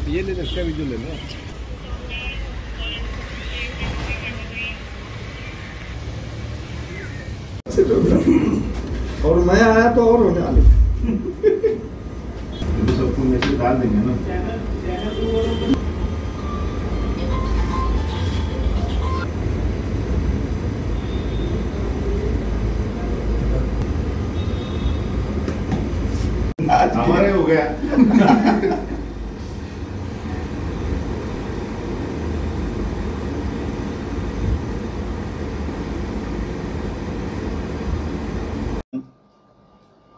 ये ले इसका भी जो ले लो। और मैं आया तो और होने वाले सबको मैसेज डाल देंगे ना। हमारे हो गया।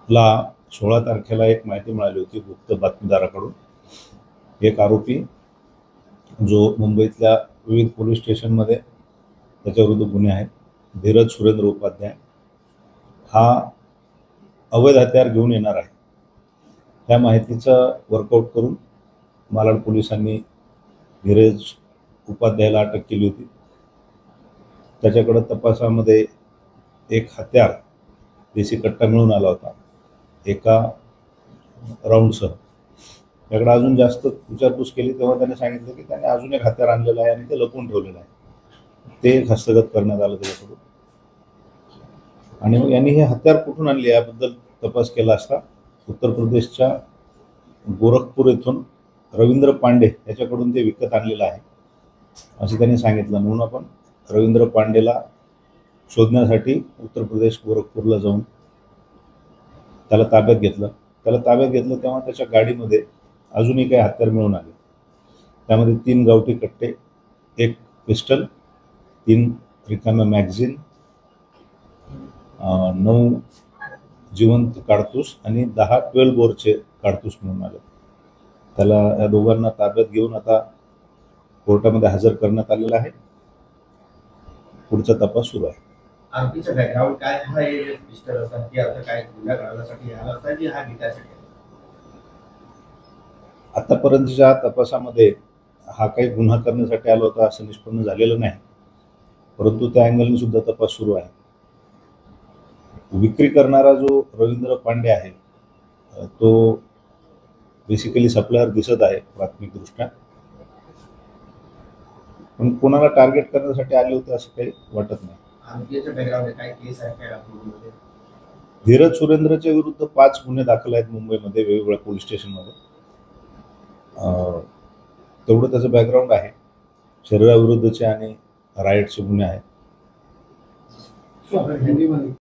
ला 16 तारखेला एक माहिती मिळाली होती गुप्त बातमीदाराकडून। एक आरोपी जो मुंबईतल्या विविध पोलीस स्टेशनमध्ये त्याच्याविरुद्ध गुन्हे आहेत, धीरज सुरेंद्र उपाध्याय, हा अवैध हत्यार घेऊन येणार आहे। त्या माहितीचं वर्कआउट करून मालाड पोलिसांनी धीरज उपाध्यायाला अटक केली होती। त्याच्याकडे तपासामध्ये एक हत्यार देशी कट्टा मिळून आला होता एका राऊंडसह। त्याकडे अजून जास्त विचारपूस केली तेव्हा त्याने सांगितलं की त्याने अजून एक हत्यार आणलेलं आहे आणि ते लपवून ठेवलेलं आहे। ते हस्तगत करण्यात आलं त्याच्याकडून। आणि मग यांनी हे हत्यार कुठून आणले याबद्दल तपास केला असता उत्तर प्रदेशच्या गोरखपूर येथून रवींद्र पांडे याच्याकडून ते विकत आणलेलं आहे असं त्यांनी सांगितलं। म्हणून आपण रवींद्र पांडेला शोधण्यासाठी उत्तर प्रदेश गोरखपूरला जाऊन त्याला ताब्यात घेतलं। तेव्हा त्याच्या गाडीमध्ये अजूनही काही हत्यार मिळून आले। त्यामध्ये 3 गावठी कट्टे, 1 पिस्टल, 3 रिकाम्या मॅगझिन, 9 जिवंत काडतूस आणि 10 12 बोरचे काडतूस मिळून आले। त्याला या दोघांना ताब्यात घेऊन आता कोर्टामध्ये हजर करण्यात आलेला आहे। पुढचा तपास सुरू आहे। आरोपीचं बॅकग्राऊंड काय आहे? पिस्टल असतात की आता काय गुन्हा करण्यासाठी आला असता की हा विकायसाठी? आतापर्यंतच्या तपासामध्ये हा काही गुन्हा करण्यासाठी आला होता असं निष्पन्न झालेलं नाही, परंतु त्या अँगलने सुद्धा तपास सुरू आहे। विक्री करणारा जो रवींद्र पांडे आहे तो बेसिकली सप्लायर दिसत आहे प्राथमिकदृष्ट्या, पण कोणाला टार्गेट करण्यासाठी आले होते असं काही वाटत नाही। आरोपीचं बॅकग्राऊंड काय केस आहे काय आपल्यामध्ये? धीरज सुरेंद्रच्या विरुद्ध 5 गुन्हे दाखल आहेत मुंबईमध्ये वेगवेगळ्या पोलीस स्टेशनमध्ये। तेवढं त्याचं बॅकग्राऊंड आहे। शरीराविरुद्धचे आणि राईटचे गुन्हे आहेत।